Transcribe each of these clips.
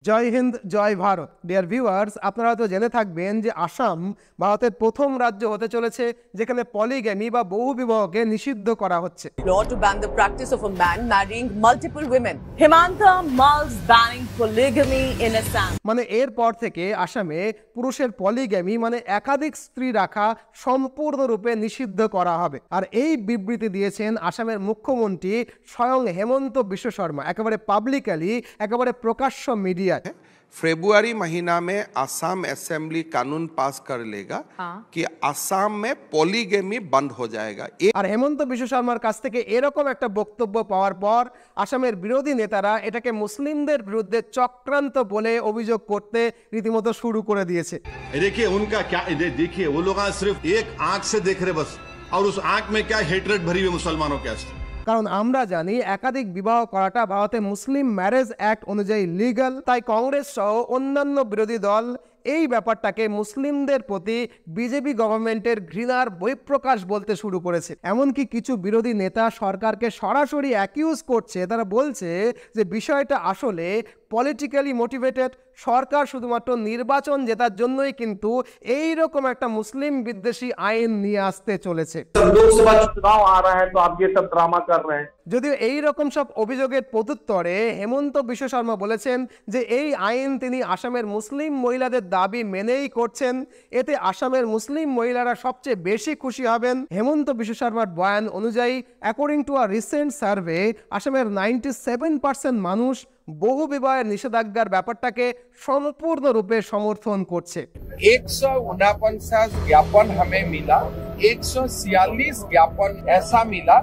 জয় হিন্দ, জয় Bharat. Dear viewers, আপনারা তো জেনে থাকবেন যে আসাম ভারতের প্রথম রাজ্য হতে চলেছে যেখানে পলিগ্যামি বা বহুবিবাহকে নিষিদ্ধ করা হচ্ছে। Law to ban the practice of a man marrying multiple women. Himanta mulls banning polygamy in Assam. মানে এরপর থেকে আসামে পুরুষের পলিগ্যামি মানে একাধিক স্ত্রী রাখা সম্পূর্ণরূপে নিষিদ্ধ করা হবে। আর এই বিবৃতি দিয়েছেন আসামের মুখ্যমন্ত্রী স্বয়ং হেমন্ত বিশ্ব শর্মা, একেবারে পাবলিকালি, একেবারে প্রকাশ্য মিডিয়ায়। फरवरी महीना में आसाम असेंबली कानून पास कर लेगा कि आसाम में पॉलीगेमी बंद हो जाएगा। আর হেমন্ত বিশ্ব শর্মার কাছ থেকে এরকম একটা বক্তব্য পাওয়ার পর আসামের বিরোধী নেতারা এটাকে মুসলিমদের বিরুদ্ধে চক্রান্ত বলে অভিযোগ করতে রীতিমতো শুরু করে দিয়েছে। देखिए उनका क्या, देखिए वो लोग सिर्फ एक आंख से देख रहे बस, और उस आंख में क्या हेटरेट भरी हुई मुसलमानों के। কারণ আমরা জানি একাধিক বিবাহ করাটা ভারতে মুসলিম ম্যারেজ অ্যাক্ট অনুযায়ী লিগ্যাল। তাই কংগ্রেস সহ অন্যান্য বিরোধী দল এই ব্যাপারটাকে মুসলিমদের প্রতি বিজেপি গভর্নমেন্টের ঘৃণার বহিঃপ্রকাশ বলতে শুরু করেছে। এমনকি কিছু বিরোধী নেতা সরকারকে সরাসরি অ্যাকিউজ করছে, তারা বলছে যে বিষয়টা আসলে পলিটিক্যালি মোটিভেটেড। সরকার শুধুমাত্র নির্বাচন জেতার জন্যই কিন্তু এই রকম একটা মুসলিম বিদ্বেষী আইন নিয়ে আসতে চলেছে। যদিও এই রকম সব অভিযোগের প্রত্যুত্তরে হেমন্ত বিশ্ব শর্মা বলেছেন যে এই আইন তিনি আসামের মুসলিম মহিলাদের দাবি মেনেই করছেন, এতে আসামের মুসলিম মহিলারা সবচেয়ে বেশি খুশি হবেন। হেমন্ত বিশ্ব শর্মার বয়ান অনুযায়ী according to a recent survey আসামের 97% মানুষ বহু বিবাহের নিষেধাজ্ঞার ব্যাপারটাকে সম্পূর্ণরূপে সমর্থন করছে। 149 ज्ञापन हमें मिला, 146 ज्ञापन ऐसा मिला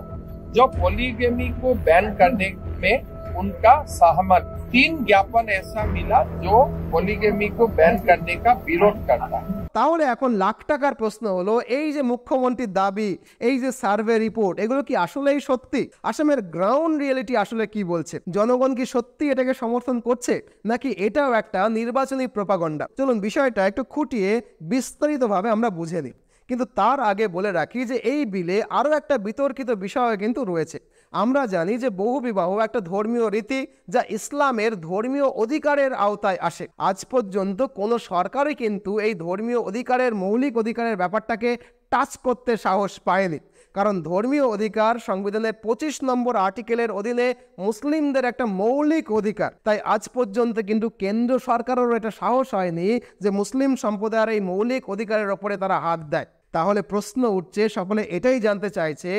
जो पॉलीगेमी को बैन करने में उनका सहमत। 3 ज्ञापन ऐसा मिला जो पॉलीगेमी को बैन करने का विरोध करता है। তাহলে এখন লাখ টাকার প্রশ্ন হলো, এই যে মুখ্যমন্ত্রীর দাবি, এই যে সার্ভে রিপোর্ট, এগুলো কি আসলেই সত্যি? আসামের গ্রাউন্ড রিয়েলিটি আসলে কি বলছে? জনগণ কি সত্যি এটাকে সমর্থন করছে, নাকি এটাও একটা নির্বাচনী প্রোপাগান্ডা? চলুন বিষয়টা একটু খুঁটিয়ে বিস্তারিতভাবে আমরা বুঝে নিই। কিন্তু তার আগে বলে রাখি যে এই বিলে আরও একটা বিতর্কিত বিষয় কিন্তু রয়েছে। আমরা জানি যে বহু বিবাহ একটা ধর্মীয় রীতি যা ইসলামের ধর্মীয় অধিকারের আওতায় আসে। আজ পর্যন্ত কোনো সরকারই কিন্তু এই ধর্মীয় অধিকারের, মৌলিক অধিকারের ব্যাপারটাকে টাচ করতে সাহস পায়নি। কারণ ধর্মীয় অধিকার সংবিধানের 25 নম্বর আর্টিকেলের অধীনে মুসলিমদের একটা মৌলিক অধিকার। তাই আজ পর্যন্ত কিন্তু কেন্দ্র সরকারেরও এটা সাহস হয়নি যে মুসলিম সম্প্রদায়ের এই মৌলিক অধিকারের ওপরে তারা হাত দেয়। তাহলে প্রশ্ন উঠছে, সকলে এটাই জানতে চাইছে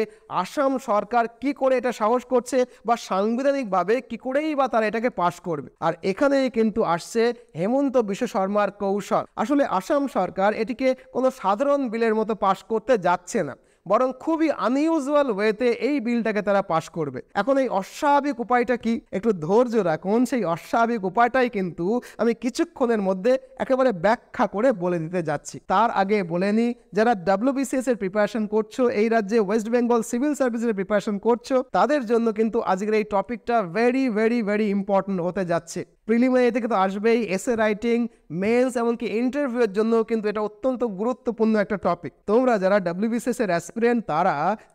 আসাম সরকার কি করে এটা সাহস করছে, বা সাংবিধানিকভাবে কি করেই বা তারা এটাকে পাশ করবে। আর এখানেই কিন্তু আসছে হেমন্ত বিশ্ব শর্মার কৌশল। আসলে আসাম সরকার এটিকে কোনো সাধারণ বিলের মতো পাশ করতে যাচ্ছে না, বরং খুবই আনইউজুয়াল ওয়েতে এই বিলটাকে তারা পাশ করবে। এখন এই অস্বাভাবিক উপায়টা কি? একটু ধৈর্য রাখুন, সেই অস্বাভাবিক উপায়টাই কিন্তু আমি কিছুক্ষণের মধ্যে একেবারে ব্যাখ্যা করে বলে দিতে যাচ্ছি। তার আগে বলে নিই, যারা WBCS এর প্রিপারেশন করছো, এই রাজ্যে ওয়েস্ট বেঙ্গল সিভিল সার্ভিসের প্রিপারেশন করছো, তাদের জন্য কিন্তু আজকের এই টপিকটা ভেরি ভেরি ভেরি ইম্পর্টেন্ট হতে যাচ্ছে। প্রিলিমিনারি থেকে তো আসবেই, এসে রাইটিং, মেন্স, এমনকি ইন্টারভিউয়ের জন্য কিন্তু এটা অত্যন্ত গুরুত্বপূর্ণ একটা টপিক। তোমরা যারা WBCS এর অ্যাসপিরেন্ট তারা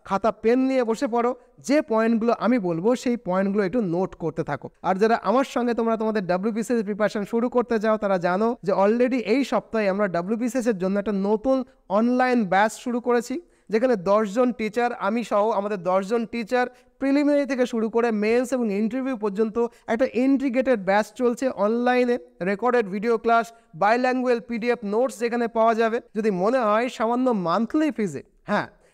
খাতা পেন নিয়ে বসে পড়ো, যে পয়েন্টগুলো আমি বলবো সেই পয়েন্টগুলো একটু নোট করতে থাকো। আর যারা আমার সঙ্গে তোমরা তোমাদের WBCS প্রিপারেশন শুরু করতে চাও, তারা জানো যে অলরেডি এই সপ্তাহে আমরা WBCS এর জন্য একটা নতুন অনলাইন ব্যাচ শুরু করেছি, যেখানে 10 জন টিচার, আমি সহ আমাদের 10 জন টিচার প্রিলিমিনারি থেকে শুরু করে মেন্স এবং ইন্টারভিউ পর্যন্ত একটা ইন্টিগ্রেটেড ব্যাচ চলছে অনলাইনে। Recorded video class, বাইল্যাঙ্গুয়াল PDF notes যেখানে পাওয়া যাবে। যদি মনে হয় সামান্য মান্থলি ফিজে,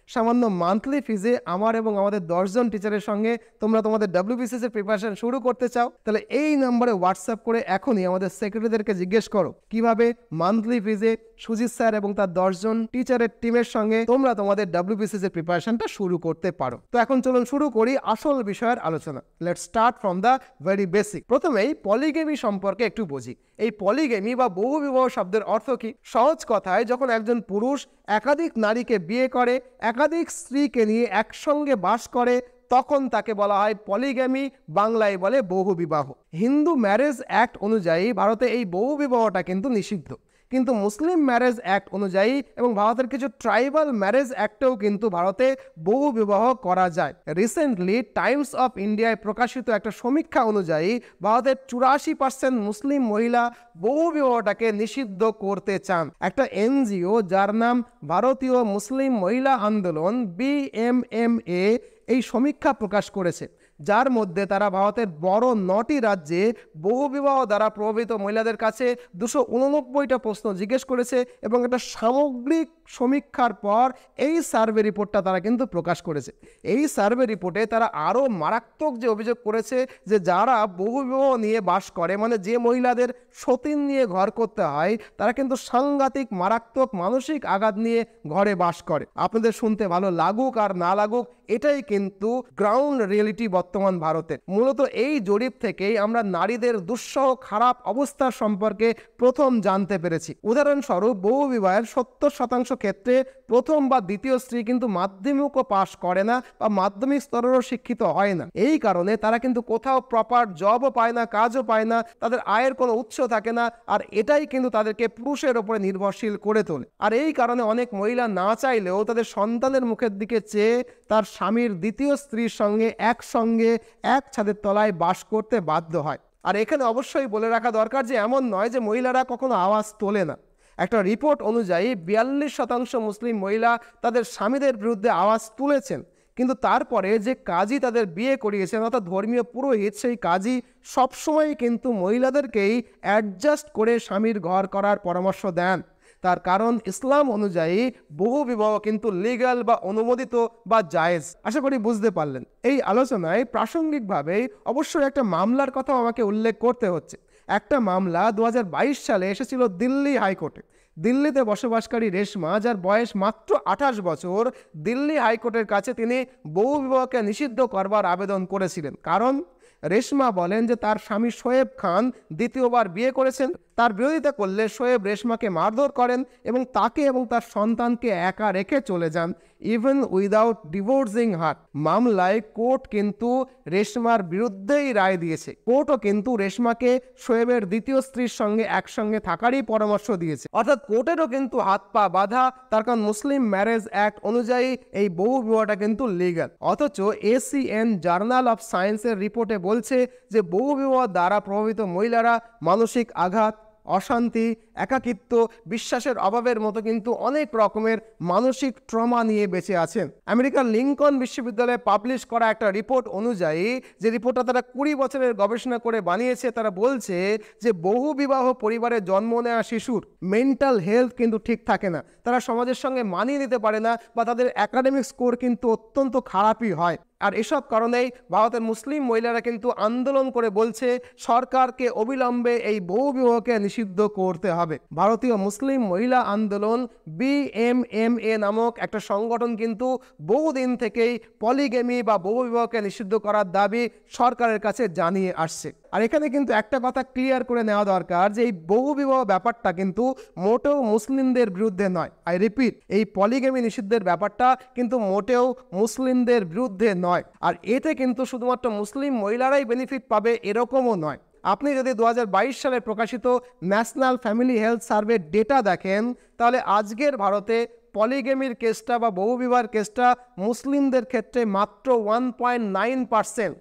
সামান্য মান্থলি ফিজে আমার এবং আমাদের 10 জন টিচারের সঙ্গে তোমরা তোমাদের WBCS এর প্রিপারেশন শুরু করতে চাও, তাহলে এই নম্বরে হোয়াটসঅ্যাপ করে এখনই আমাদের সেক্রেটারিদেরকে জিজ্ঞেস করো কিভাবে মান্থলি ফিজে সুজিত স্যার এবং তার 10 জন টিচারের টিমের সঙ্গে তোমরা তোমাদের WBCS এর প্রিপারেশনটা শুরু করতে পারো। তো এখন চলুন শুরু করি আসল বিষয়ের আলোচনা। Let's start from the very basic. প্রথমেই পলিগেমি সম্পর্কে একটু বুঝি। এই পলিগেমি বা বহু বিবাহ শব্দের অর্থ কি? সহজ কথায়, যখন একজন পুরুষ একাধিক নারীকে বিয়ে করে, একাধিক স্ত্রীকে নিয়ে একসঙ্গে বাস করে, তখন তাকে বলা হয় পলিগ্যামি, বাংলায় বলে বহু বিবাহ। হিন্দু ম্যারেজ অ্যাক্ট অনুযায়ী ভারতে এই বহু বিবাহটা কিন্তু নিষিদ্ধ। কিন্তু মুসলিম ম্যারেজ অ্যাক্ট অনুযায়ী এবং ভারতের কিছু ট্রাইবাল ম্যারেজ অ্যাক্টেও কিন্তু ভারতে বহু বিবাহ করা যায়। রিসেন্টলি টাইমস অফ ইন্ডিয়ায় প্রকাশিত একটা সমীক্ষা অনুযায়ী ভারতের 84% মুসলিম মহিলা বহু বিবাহটাকে নিষিদ্ধ করতে চান। একটা এনজিও যার নাম ভারতীয় মুসলিম মহিলা আন্দোলন BMMA এই সমীক্ষা প্রকাশ করেছে, যার মধ্যে তারা ভারতের বড় 9টি রাজ্যে বহুবিবাহ দ্বারা প্রভাবিত মহিলাদের কাছে 289টা প্রশ্ন জিজ্ঞেস করেছে এবং একটা সামগ্রিক সমীক্ষার পর এই সার্ভে রিপোর্টটা তারা কিন্তু প্রকাশ করেছে। এই সার্ভে রিপোর্টে তারা আরও মারাত্মক যে অভিযোগ করেছে যে যারা বহুবিবাহ নিয়ে বাস করে, মানে যে মহিলাদের সতীন নিয়ে ঘর করতে হয়, তারা কিন্তু সাংঘাতিক মারাত্মক মানসিক আঘাত নিয়ে ঘরে বাস করে। আপনাদের শুনতে ভালো লাগুক আর না লাগুক, এটাই কিন্তু গ্রাউন্ড রিয়েলিটি বর্তমান ভারতে। মূলত এই জরিপ থেকেই আমরা নারীদের দুঃসহ খারাপ অবস্থা সম্পর্কে প্রথম জানতে পেরেছি। উদাহরণস্বরূপ বহু বিবাহের 70% ক্ষেত্রে প্রথম বা দ্বিতীয় স্ত্রী কিন্তু মাধ্যমিকও পাশ করে না বা মাধ্যমিক স্তরেরও শিক্ষিত হয় না। এই কারণে তারা কিন্তু কোথাও প্রপার জবও পায় না, কাজও পায় না, তাদের আয়ের কোনো উৎস থাকে না, আর এটাই কিন্তু তাদেরকে পুরুষের উপরে নির্ভরশীল করে তোলে। আর এই কারণে অনেক মহিলা না চাইলেও তাদের সন্তানের মুখের দিকে চেয়ে তার স্বামীর দ্বিতীয় স্ত্রীর সঙ্গে একসঙ্গে এক ছাদের তলায় বাস করতে বাধ্য হয়। আর এখানে অবশ্যই বলে রাখা দরকার যে এমন নয় যে মহিলারা কখনো আওয়াজ তোলে না। একটা রিপোর্ট অনুযায়ী 42% মুসলিম মহিলা তাদের স্বামীদের বিরুদ্ধে আওয়াজ তুলেছেন, কিন্তু তারপরে যে কাজী তাদের বিয়ে করিয়েছেন অর্থাৎ ধর্মীয় পুরোহিত, সেই কাজী সবসময় কিন্তু মহিলাদেরকেই অ্যাডজাস্ট করে স্বামীর ঘর করার পরামর্শ দেন। তার কারণ ইসলাম অনুযায়ী বহু বিবাহ কিন্তু লিগ্যাল বা অনুমোদিত বা জায়েজ। আশা করি বুঝতে পারলেন। এই আলোচনায় প্রাসঙ্গিকভাবে অবশ্যই একটা মামলার কথা আমাকে উল্লেখ করতে হচ্ছে। একটা মামলা 2022 সালে এসেছিল দিল্লি হাইকোর্টে। দিল্লিতে বসবাসকারী রেশমা, যার বয়স মাত্র 28 বছর, দিল্লি হাইকোর্টের কাছে তিনি বহু বিবাহকে নিষিদ্ধ করবার আবেদন করেছিলেন। কারণ রেশমা বলেন যে তার স্বামী শোয়েব খান দ্বিতীয়বার বিয়ে করেছেন, তার বিরোধিতা করলে শোয়েব রেশমাকে মারধর করেন এবং তাকে এবং তার সন্তানকে একা রেখে চলে যান, ইভেন উইদাউট ডিভোর্সিং হার। মামলায় কোর্ট কিন্তু রেশমার বিরুদ্ধেই রায় দিয়েছে। কোর্টও কিন্তু রেশমাকে শোয়েবের দ্বিতীয় স্ত্রীর সঙ্গে একসঙ্গে থাকারই পরামর্শ দিয়েছে। অর্থাৎ কোর্টেরও কিন্তু হাত পা বাঁধা, তার কারণ মুসলিম ম্যারেজ অ্যাক্ট অনুযায়ী এই বহু বিবাহটা কিন্তু লিগ্যাল। অথচ ACN জার্নাল অফ সায়েন্সের রিপোর্টে বলছে যে বহু বিবাহ দ্বারা প্রভাবিত মহিলারা মানসিক আঘাত, অশান্তি, একাকিত্ব, বিশ্বাসের অভাবের মতো কিন্তু অনেক রকমের মানসিক ট্রমা নিয়ে বেঁচে আছেন। আমেরিকার লিঙ্কন বিশ্ববিদ্যালয়ে পাবলিশ করা একটা রিপোর্ট অনুযায়ী, যে রিপোর্টটা তারা 20 বছরের গবেষণা করে বানিয়েছে, তারা বলছে যে বহু বিবাহ পরিবারে জন্ম নেওয়া শিশুর মেন্টাল হেলথ কিন্তু ঠিক থাকে না, তারা সমাজের সঙ্গে মানিয়ে নিতে পারে না বা তাদের একাডেমিক স্কোর কিন্তু অত্যন্ত খারাপই হয়। আর এসব কারণেই ভারতের মুসলিম মহিলারা কিন্তু আন্দোলন করে বলছে সরকারকে অবিলম্বে এই বহু বিবাহকে নিষিদ্ধ করতে হবে। ভারতীয় মুসলিম মহিলা আন্দোলন BMMA নামক একটা সংগঠন কিন্তু বহুদিন থেকেই পলিগেমি বা বহু বিবাহকে নিষিদ্ধ করার দাবি সরকারের কাছে জানিয়ে আসছে। আর এখানে কিন্তু একটা কথা ক্লিয়ার করে নেওয়া দরকার যে এই বহু বিবাহ ব্যাপারটা কিন্তু মোটেও মুসলিমদের বিরুদ্ধে নয়। আই রিপিট, এই পলিগেমি নিষিদ্ধের ব্যাপারটা কিন্তু মোটেও মুসলিমদের বিরুদ্ধে নয়। আর এতে কিন্তু শুধুমাত্র মুসলিম মহিলারাই বেনিফিট পাবে এরকমও নয়। আপনি যদি 2022 সালে প্রকাশিত national family health survey data দেখেন, তাহলে আজকের ভারতে পলিগেমির কেসটা বা বহুবিবাহের কেসটা মুসলিমদের ক্ষেত্রে মাত্র 1.9%,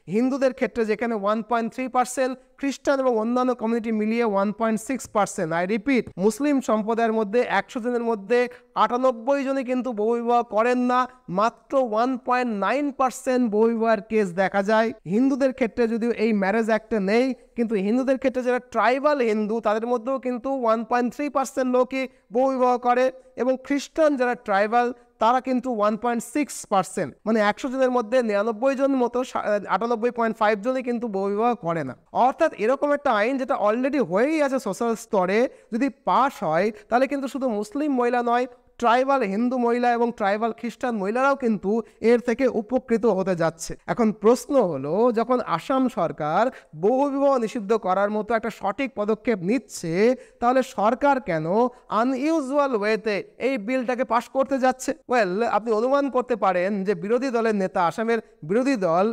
হিন্দুদের ক্ষেত্রে যেখানে 1.3%, খ্রিস্টান এবং অন্যান্য কমিউনিটি মিলিয়ে 1.6%। আই রিপিট, মুসলিম সম্প্রদায়ের মধ্যে 100 জনের মধ্যে 98 জনই কিন্তু বহুবিবাহ করেন না, মাত্র 1.9% বহুবিবাহের কেস দেখা যায়। হিন্দুদের ক্ষেত্রে যদিও এই ম্যারেজ অ্যাক্টে নেই, কিন্তু হিন্দুদের ক্ষেত্রে যারা ট্রাইবাল হিন্দু তাদের মধ্যেও কিন্তু 1.3% লোকই বহুবিবাহ করে, এবং খ্রিস্টান যারা ট্রাইবাল তারা কিন্তু 1.6%, মানে 100 জনের মধ্যে 99 জন মতো 98.5 জনই কিন্তু বহুবিবাহ করে না। অর্থাৎ এরকম একটা আইন যেটা অলরেডি হয়েই আছে সোশ্যাল স্তরে, যদি পাস হয় তাহলে কিন্তু শুধু মুসলিম মহিলা নয়, ট্রাইবাল হিন্দু মহিলা এবং ট্রাইবাল খ্রিস্টান মহিলারাও কিন্তু এর থেকে উপকৃত হতে যাচ্ছে। এখন প্রশ্ন হলো, যখন আসাম সরকার বহুবিবাহ নিষিদ্ধ করার মতো একটা সঠিক পদক্ষেপ নিচ্ছে, তাহলে সরকার কেন আনইউজুয়াল ওয়েতে এই বিলটাকে পাশ করতে যাচ্ছে? ওয়েল, আপনি অনুমান করতে পারেন যে বিরোধী দলের নেতা, আসামের বিরোধী দল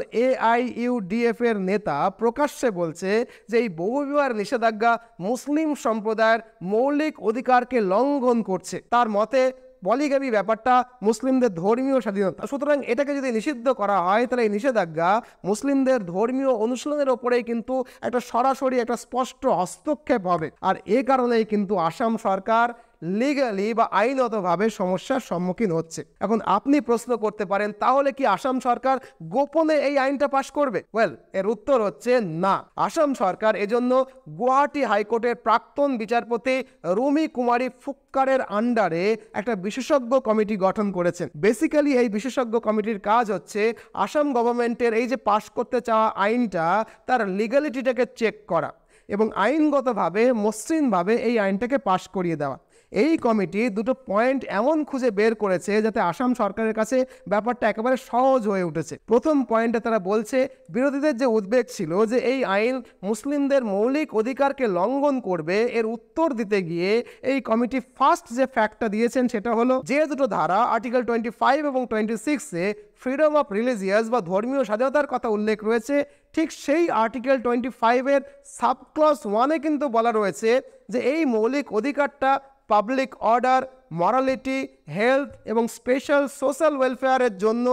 AIUDF এর নেতা প্রকাশ্যে বলছে যে এই বহুবিবাহের নিষেধাজ্ঞা মুসলিম সম্প্রদায়ের মৌলিক অধিকারকে লঙ্ঘন করছে। তার মতে পলিগামি ব্যাপারটা মুসলিমদের ধর্মীয় স্বাধীনতা, সুতরাং এটাকে যদি নিষিদ্ধ করা হয় তাহলে এই নিষেধাজ্ঞা মুসলিমদের ধর্মীয় অনুশীলনের ওপরেই কিন্তু একটা সরাসরি একটা স্পষ্ট হস্তক্ষেপ হবে। আর এ কারণেই কিন্তু আসাম সরকার লিগালি বা আইনগতভাবে সমস্যার সম্মুখীন হচ্ছে। এখন আপনি প্রশ্ন করতে পারেন, তাহলে কি আসাম সরকার গোপনে এই আইনটা পাশ করবে? ওয়েল, এর উত্তর হচ্ছে না। আসাম সরকার এজন্য গুয়াহাটি হাইকোর্টের প্রাক্তন বিচারপতি রুমি কুমারী ফুক্কারের আন্ডারে একটা বিশেষজ্ঞ কমিটি গঠন করেছেন। বেসিক্যালি এই বিশেষজ্ঞ কমিটির কাজ হচ্ছে আসাম গভর্নমেন্টের এই যে পাশ করতে চাওয়া আইনটা, তার লিগালিটিটাকে চেক করা এবং আইনগতভাবে মসৃণভাবে এই আইনটাকে পাশ করিয়ে দেওয়া। এই কমিটি দুটো পয়েন্ট এমন খুঁজে বের করেছে যাতে আসাম সরকারের কাছে ব্যাপারটা একেবারে সহজ হয়ে উঠেছে। প্রথম পয়েন্টে তারা বলছে, বিরোধীদের যে উদ্বেগ ছিল যে এই আইন মুসলিমদের মৌলিক অধিকারকে লঙ্ঘন করবে, এর উত্তর দিতে গিয়ে এই কমিটি ফার্স্ট যে ফ্যাক্টটা দিয়েছেন সেটা হলো, যে দুটো ধারা আর্টিকেল 25 এবং 26-এ ফ্রিডম অফ রিলিজিয়াস বা ধর্মীয় স্বাধীনতার কথা উল্লেখ রয়েছে, ঠিক সেই আর্টিকেল 25-এর সাবক্লজ 1-এ কিন্তু বলা রয়েছে যে এই মৌলিক অধিকারটা পাবলিক অর্ডার, মরালিটি, হেলথ এবং স্পেশাল সোশ্যাল ওয়েলফেয়ারের জন্য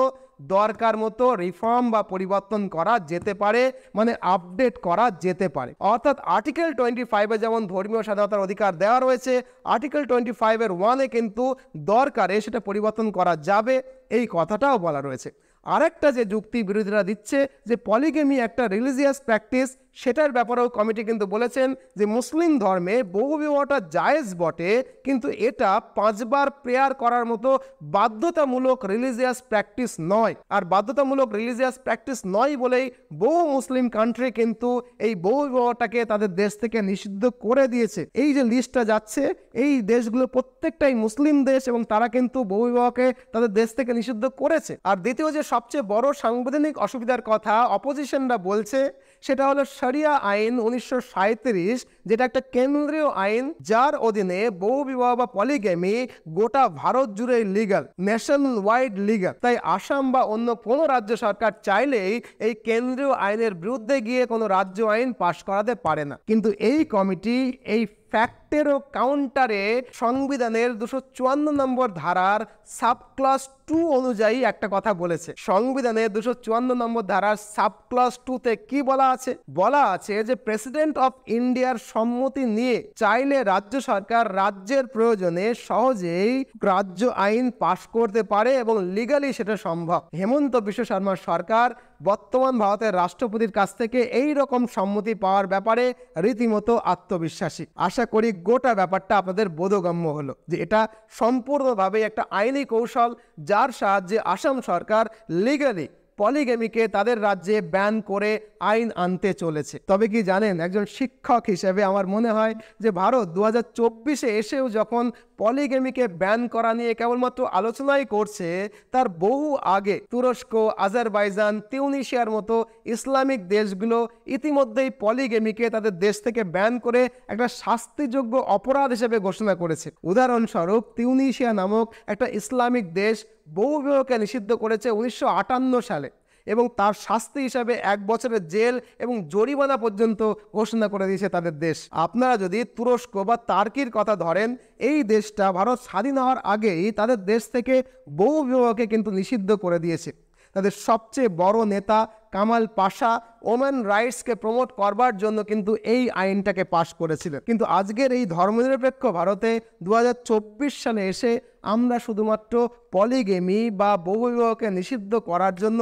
দরকার মতো রিফর্ম বা পরিবর্তন করা যেতে পারে, মানে আপডেট করা যেতে পারে। অর্থাৎ আর্টিকেল 25-এ যেমন ধর্মীয় স্বাধীনতার অধিকার দেওয়া রয়েছে, আর্টিকেল 25-এর 1-এ কিন্তু দরকারে সেটা পরিবর্তন করা যাবে, এই কথাটাও বলা রয়েছে। আরেকটা যে যুক্তি বিরোধীরা দিচ্ছে যে পলিগেমি একটা রিলিজিয়াস প্র্যাকটিস, সেটার ব্যাপারেও কমিটি কিন্তু বলেছেন যে মুসলিম ধর্মে বহুবিবাহটা জায়েজ বটে, কিন্তু এটা 5 বার প্রেয়ার করার মতো বাধ্যতামূলক রিলিজিয়াস প্র্যাকটিস নয়। আর বাধ্যতামূলক রিলিজিয়াস প্র্যাকটিস নয় বলেই বহু মুসলিম কান্ট্রি কিন্তু এই বহুবিবাহটাকে তাদের দেশ থেকে নিষিদ্ধ করে দিয়েছে। এই যে লিস্টটা যাচ্ছে, এই দেশগুলো প্রত্যেকটাই মুসলিম দেশ এবং তারা কিন্তু বহুবিবাহকে তাদের দেশ থেকে নিষিদ্ধ করেছে। আর দ্বিতীয় যে সবচেয়ে বড় সাংবিধানিক অসুবিধার কথা অপোজিশনরা বলছে, সেটা হলো শরিয়া আইন 1937, যেটা একটা কেন্দ্রীয় আইন যার অধীনে বহুবিবাহ বা পলিগেমি গোটা ভারত জুড়ে লিগ্যাল, ন্যাশন ওয়াইড লিগ্যাল। তাই আসাম বা অন্য কোনো রাজ্য সরকার চাইলেই এই কেন্দ্রীয় আইনের বিরুদ্ধে গিয়ে কোনো রাজ্য আইন পাশ করাতে পারে না। কিন্তু এই কমিটি এই ফ্যাক্টেরও কাউন্টারে সংবিধানের 254 নম্বর ধারার সাবক্লজ 2 অনুযায়ী একটা কথা বলেছে। সংবিধানের 254 নম্বর ধারার সাবক্লজ 2-তে কি বলা আছে? বলা আছে যে প্রেসিডেন্ট অফ ইন্ডিয়ার সম্মতি নিয়ে চাইলে রাজ্য সরকার রাজ্যের প্রয়োজনে সহজেই রাজ্য আইন পাশ করতে পারে এবং লিগালি সেটা সম্ভব। হেমন্ত বিশ্ব শর্মার সরকার বর্তমান ভারতের রাষ্ট্রপতির কাছ থেকে এই রকম সম্মতি পাওয়ার ব্যাপারে রীতিমতো আত্মবিশ্বাসী। আশা করি গোটা ব্যাপারটা আপনাদের বোধগম্য হলো যে এটা সম্পূর্ণভাবে একটা আইনি কৌশল, যার সাহায্যে আসাম সরকার লিগালি পলিগেমিকে তাদের রাজ্যে ব্যান করে আইন আনতে চলেছে। তবে কি জানেন, একজন শিক্ষক হিসেবে আমার মনে হয় যে ভারত 2024-এ এসেও যখন পলিগেমিকে ব্যান করা নিয়ে কেবলমাত্র আলোচনাই করছে, তার বহু আগে তুরস্ক, আজারবাইজান, তিউনিশিয়ার মতো ইসলামিক দেশগুলো ইতিমধ্যেই পলিগেমিকে তাদের দেশ থেকে ব্যান করে একটা শাস্তিযোগ্য অপরাধ হিসেবে ঘোষণা করেছে। উদাহরণস্বরূপ তিউনিশিয়া নামক একটা ইসলামিক দেশ বহুবিবাহকে নিষিদ্ধ করেছে 1958 সালে এবং তার শাস্তি হিসাবে 1 বছরের জেল এবং জরিমানা পর্যন্ত ঘোষণা করে দিয়েছে তাদের দেশ। আপনারা যদি তুরস্ক বা তার্কির কথা ধরেন, এই দেশটা ভারত স্বাধীন হওয়ার আগেই তাদের দেশ থেকে বহুবিবাহকে কিন্তু নিষিদ্ধ করে দিয়েছে। তাদের সবচেয়ে বড় নেতা কামাল পাশা ওমেন রাইটসকে প্রমোট করবার জন্য কিন্তু এই আইনটাকে পাশ করেছিলেন। কিন্তু আজকের এই ধর্মনিরপেক্ষ ভারতে 2024 সালে এসে আমরা শুধুমাত্র পলিগেমি বা বহুবিবাহকে নিষিদ্ধ করার জন্য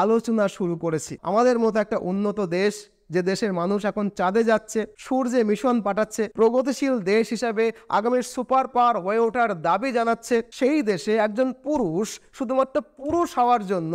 আলোচনা শুরু করেছি। আমাদের মতো একটা উন্নত দেশ, যে দেশের মানুষ এখন চাঁদে যাচ্ছে, সূর্যে মিশন পাঠাচ্ছে, প্রগতিশীল দেশ হিসাবে আগামীর সুপার পাওয়ার হয়ে ওঠার দাবি জানাচ্ছে, সেই দেশে একজন পুরুষ শুধুমাত্র পুরুষ হওয়ার জন্য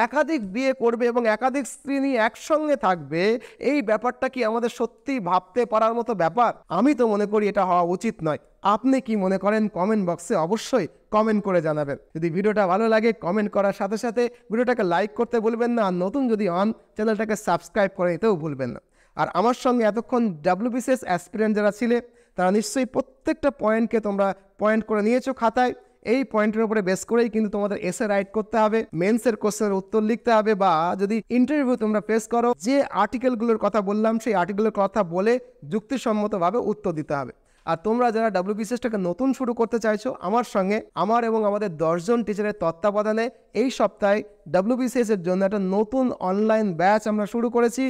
একাধিক বিয়ে করবে এবং একাধিক স্ত্রী নিয়ে একসঙ্গে থাকবে, এই ব্যাপারটা কি আমাদের সত্যি ভাবতে পারার মতো ব্যাপার? আমি তো মনে করি এটা হওয়া উচিত নয়। আপনি কি মনে করেন কমেন্ট বক্সে অবশ্যই কমেন্ট করে জানাবেন। যদি ভিডিওটা ভালো লাগে কমেন্ট করার সাথে সাথে ভিডিওটাকে লাইক করতে ভুলবেন না, আর নতুন যদি হন চ্যানেলটাকে সাবস্ক্রাইব করে নিতেও ভুলবেন না। আর আমার সঙ্গে এতক্ষণ WBCS অ্যাসপিরেন্ট যারা ছিলে তারা নিশ্চয়ই প্রত্যেকটা পয়েন্টকে তোমরা পয়েন্ট করে নিয়েছো খাতায়। এই পয়েন্টের উপরে বেস করেই কিন্তু তোমাদের এসে রাইট করতে হবে, মেন্সের কোশ্চেনের উত্তর লিখতে হবে, বা যদি ইন্টারভিউ তোমরা ফেস করো যে আর্টিকেলগুলোর কথা বললাম সেই আর্টিকেলের কথা বলে যুক্তিসম্মতভাবে উত্তর দিতে হবে। আর তোমরা যারা WBCSটাকে নতুন শুরু করতে চাইছো আমার সঙ্গে, আমার এবং আমাদের 10 জন টিচারের তত্ত্বাবধানে এই সপ্তাহে WBCS এর জন্য একটা নতুন অনলাইন ব্যাচ আমরা শুরু করেছি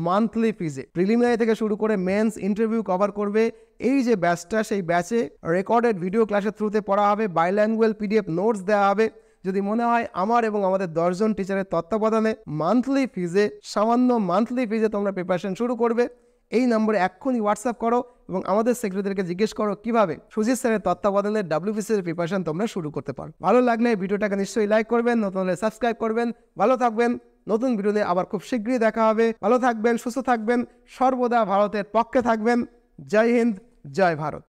মান্থলি ফিজে। প্রিলিমিনারি থেকে শুরু করে মেন্স ইন্টারভিউ কভার করবে এই যে ব্যাচটা, সেই ব্যাচে রেকর্ডেড ভিডিও ক্লাসের থ্রুতে পড়া হবে, বাইল্যাঙ্গুয়াল PDF নোটস দেওয়া হবে। যদি মনে হয় আমার এবং আমাদের 10 জন টিচারের তত্ত্বাবধানে মান্থলি ফিজে, সামান্য মান্থলি ফিজে তোমরা প্রিপারেশন শুরু করবে, এই নম্বরে এক্ষুনি হোয়াটসঅ্যাপ করো এবং আমাদের সেক্রেটারিকে জিজ্ঞেস করো কিভাবে সুজিত স্যারের তত্ত্বাবধানে WBCS এর প্রিপারেশন তোমরা শুরু করতে পারো। ভালো লাগলে ভিডিওটাকে নিশ্চয়ই লাইক করবেন, নতুন হলে সাবস্ক্রাইব করবেন। ভালো থাকবেন, নতুন ভিডিও নিয়ে আবার খুব শীঘ্রই দেখা হবে। ভালো থাকবেন, সুস্থ থাকবেন, সর্বদা ভারতের পক্ষে থাকবেন। জয় হিন্দ, জয় ভারত।